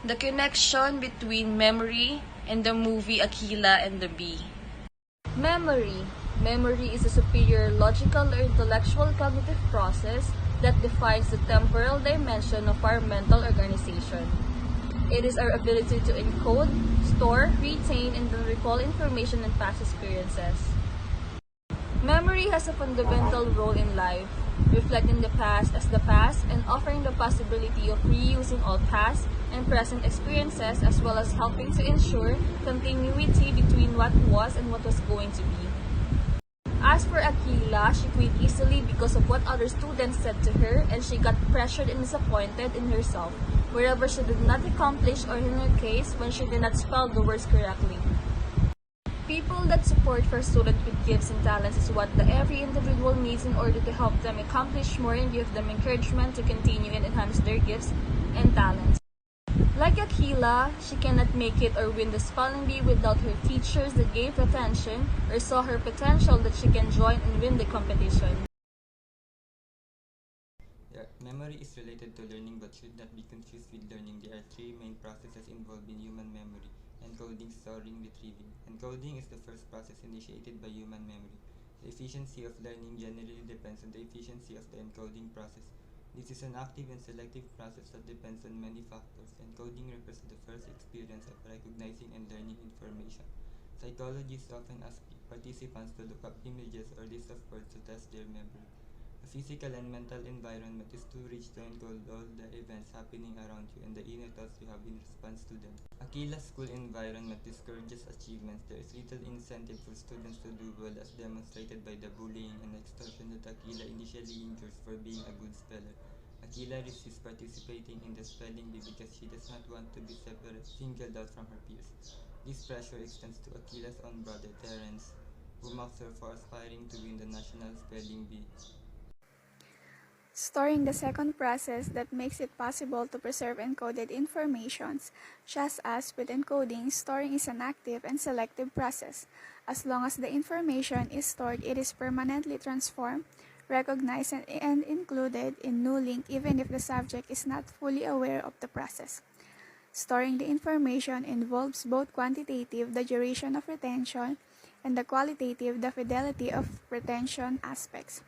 The connection between memory and the movie Akeelah and the Bee. Memory. Memory is a superior logical or intellectual cognitive process that defines the temporal dimension of our mental organization. It is our ability to encode, store, retain, and then recall information and past experiences. Memory has a fundamental role in life, reflecting the past as the past and offering the possibility of reusing all past and present experiences, as well as helping to ensure continuity between what was and what was going to be. As for Akeelah, she quit easily because of what other students said to her, and she got pressured and disappointed in herself wherever she did not accomplish, or in her case, when she did not spell the words correctly. People that support for students with gifts and talents is what every individual needs in order to help them accomplish more and give them encouragement to continue and enhance their gifts and talents. Like Akeelah, she cannot make it or win the spelling bee without her teachers that gave attention or saw her potential that she can join and win the competition. Memory is related to learning but should not be confused with learning. There are three main processes involved in human memory: encoding, storing, retrieving. Encoding is the first process initiated by human memory. The efficiency of learning generally depends on the efficiency of the encoding process. This is an active and selective process that depends on many factors. Encoding refers to the first experience of recognizing and learning information. Psychologists often ask participants to look up images or lists of words to test their memory. A physical and mental environment is too rich to encode all the events happening around you and the inner thoughts you have in response to them. Akeelah's school environment discourages achievements. There is little incentive for students to do well, as demonstrated by the bullying and extortion that Akeelah initially endures for being a good speller. Akeelah resists participating in the spelling bee because she does not want to be singled out from her peers. This pressure extends to Akeelah's own brother, Terence, who mocks her for aspiring to win the national spelling bee. Storing, the second process that makes it possible to preserve encoded informations. Just as with encoding, storing is an active and selective process. As long as the information is stored, it is permanently transformed, recognized, and included in new link even if the subject is not fully aware of the process. Storing the information involves both quantitative, the duration of retention, and the qualitative, the fidelity of retention aspects.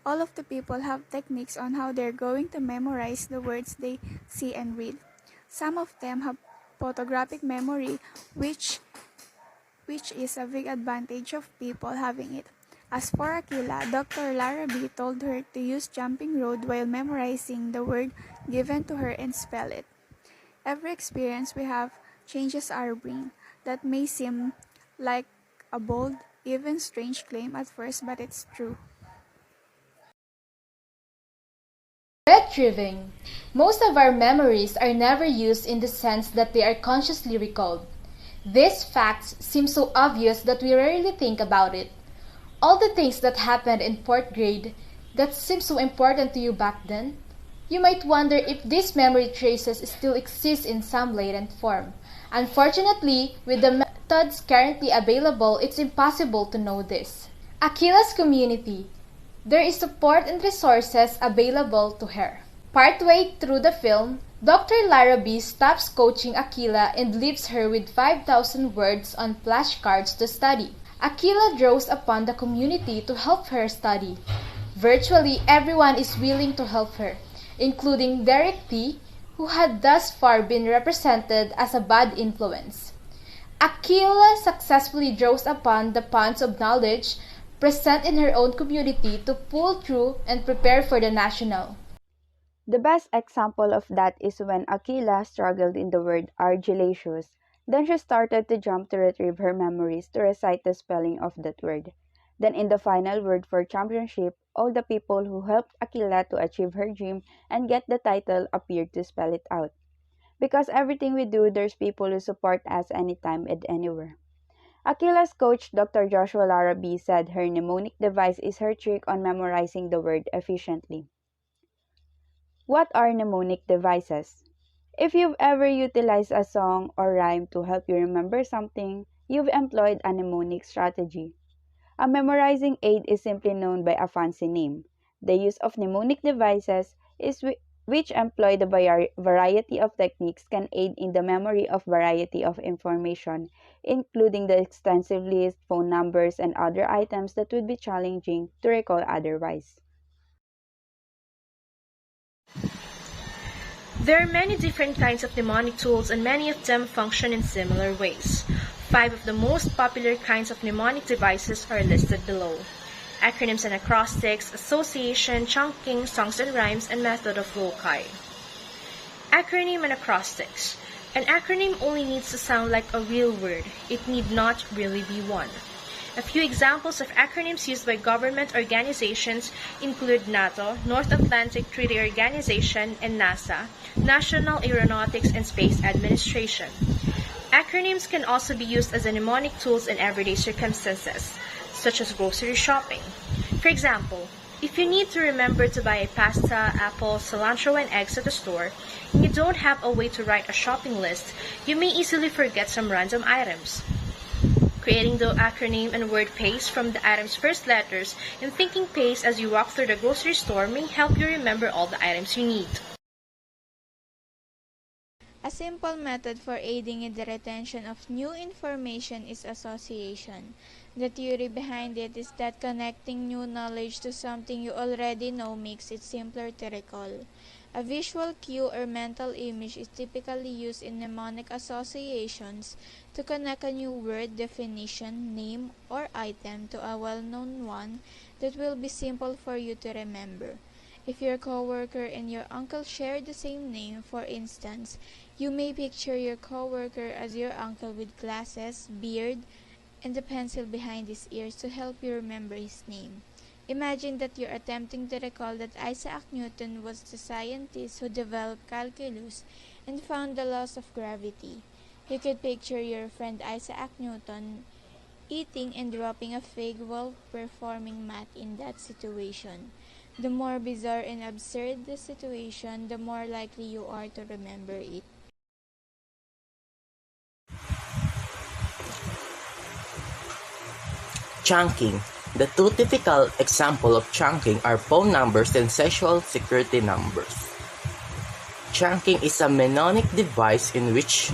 All of the people have techniques on how they're going to memorize the words they see and read. Some of them have photographic memory, which is a big advantage of people having it. As for Akeelah, Dr. Larrabee told her to use jumping road while memorizing the word given to her and spell it. Every experience we have changes our brain. That may seem like a bold, even strange claim at first, but it's true. Retrieving. Most of our memories are never used in the sense that they are consciously recalled. These facts seem so obvious that we rarely think about it. All the things that happened in 4th grade that seemed so important to you back then, you might wonder if these memory traces still exist in some latent form. Unfortunately, with the methods currently available, it's impossible to know this. Akeelah's community. There is support and resources available to her. Partway through the film, Dr. Larrabee stops coaching Akeelah and leaves her with 5,000 words on flashcards to study. Akeelah draws upon the community to help her study. Virtually everyone is willing to help her, including Derek T., who had thus far been represented as a bad influence. Akeelah successfully draws upon the ponds of knowledge present in her own community to pull through and prepare for the national. The best example of that is when Akeelah struggled in the word argillaceous. Then she started to jump to retrieve her memories to recite the spelling of that word. Then in the final word for championship, all the people who helped Akeelah to achieve her dream and get the title appeared to spell it out. Because everything we do, there's people who support us anytime and anywhere. Akeelah's coach, Dr. Joshua Larrabee, said her mnemonic device is her trick on memorizing the word efficiently. What are mnemonic devices? If you've ever utilized a song or rhyme to help you remember something, you've employed a mnemonic strategy. A memorizing aid is simply known by a fancy name. The use of mnemonic devices is which employ the variety of techniques, can aid in the memory of variety of information, including the extensive list, phone numbers, and other items that would be challenging to recall otherwise. There are many different kinds of mnemonic tools and many of them function in similar ways. 5 of the most popular kinds of mnemonic devices are listed below: acronyms and acrostics, association, chunking, songs and rhymes, and method of loci. Acronym and acrostics. An acronym only needs to sound like a real word. It need not really be one. A few examples of acronyms used by government organizations include NATO, North Atlantic Treaty Organization, and NASA, National Aeronautics and Space Administration. Acronyms can also be used as mnemonic tools in everyday circumstances, such as grocery shopping. For example, if you need to remember to buy a pasta, apple, cilantro, and eggs at the store, and you don't have a way to write a shopping list, you may easily forget some random items. Creating the acronym and word pace from the item's first letters and thinking pace as you walk through the grocery store may help you remember all the items you need. A simple method for aiding in the retention of new information is association. The theory behind it is that connecting new knowledge to something you already know makes it simpler to recall. A visual cue or mental image is typically used in mnemonic associations to connect a new word, definition, name, or item to a well-known one that will be simple for you to remember. If your coworker and your uncle share the same name, for instance, you may picture your coworker as your uncle with glasses, beard, and a pencil behind his ears to help you remember his name. Imagine that you're attempting to recall that Isaac Newton was the scientist who developed calculus and found the laws of gravity. You could picture your friend Isaac Newton eating and dropping a fig while performing math in that situation. The more bizarre and absurd the situation, the more likely you are to remember it. Chunking. The two typical examples of chunking are phone numbers and social security numbers. Chunking is a mnemonic device in which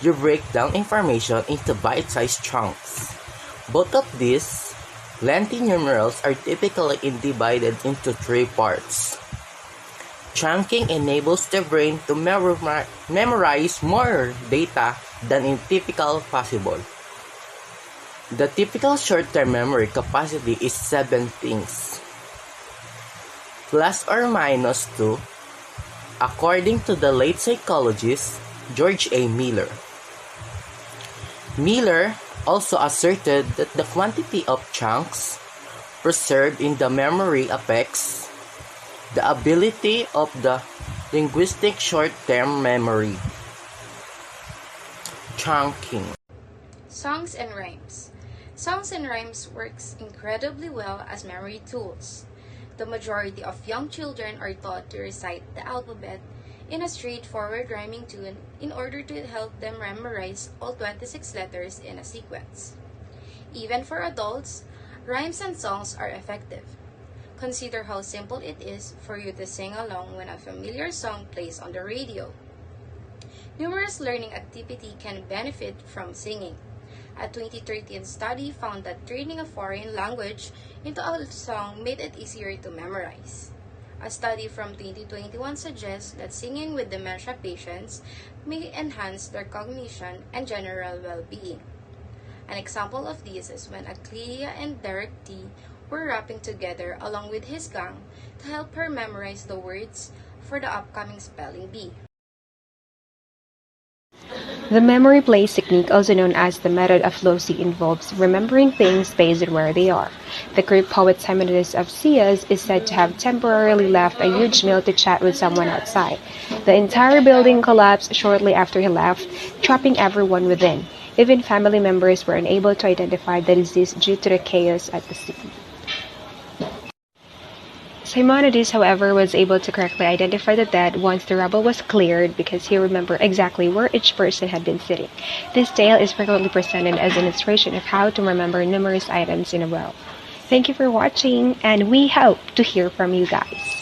you break down information into bite-sized chunks. Both of these lengthy numerals are typically divided into 3 parts. Chunking enables the brain to memorize more data than is typical possible. The typical short-term memory capacity is 7 things, plus or minus 2, according to the late psychologist George A. Miller. Miller also asserted that the quantity of chunks preserved in the memory affects the ability of the linguistic short-term memory. Chunking. Songs and rhymes. Songs and rhymes works incredibly well as memory tools. The majority of young children are taught to recite the alphabet in a straightforward rhyming tune in order to help them memorize all 26 letters in a sequence. Even for adults, rhymes and songs are effective. Consider how simple it is for you to sing along when a familiar song plays on the radio. Numerous learning activity can benefit from singing. A 2013 study found that training a foreign language into a song made it easier to memorize. A study from 2021 suggests that singing with dementia patients may enhance their cognition and general well-being. An example of this is when Akeelah and Derek T. were rapping together along with his gang to help her memorize the words for the upcoming spelling bee. The memory place technique, also known as the method of loci, involves remembering things based on where they are. The Greek poet Simonides of Ceos is said to have temporarily left a huge meal to chat with someone outside. The entire building collapsed shortly after he left, trapping everyone within. Even family members were unable to identify the deceased due to the chaos at the scene. Simonides, however, was able to correctly identify the dead once the rubble was cleared because he remembered exactly where each person had been sitting. This tale is frequently presented as an illustration of how to remember numerous items in a row. Thank you for watching, and we hope to hear from you guys.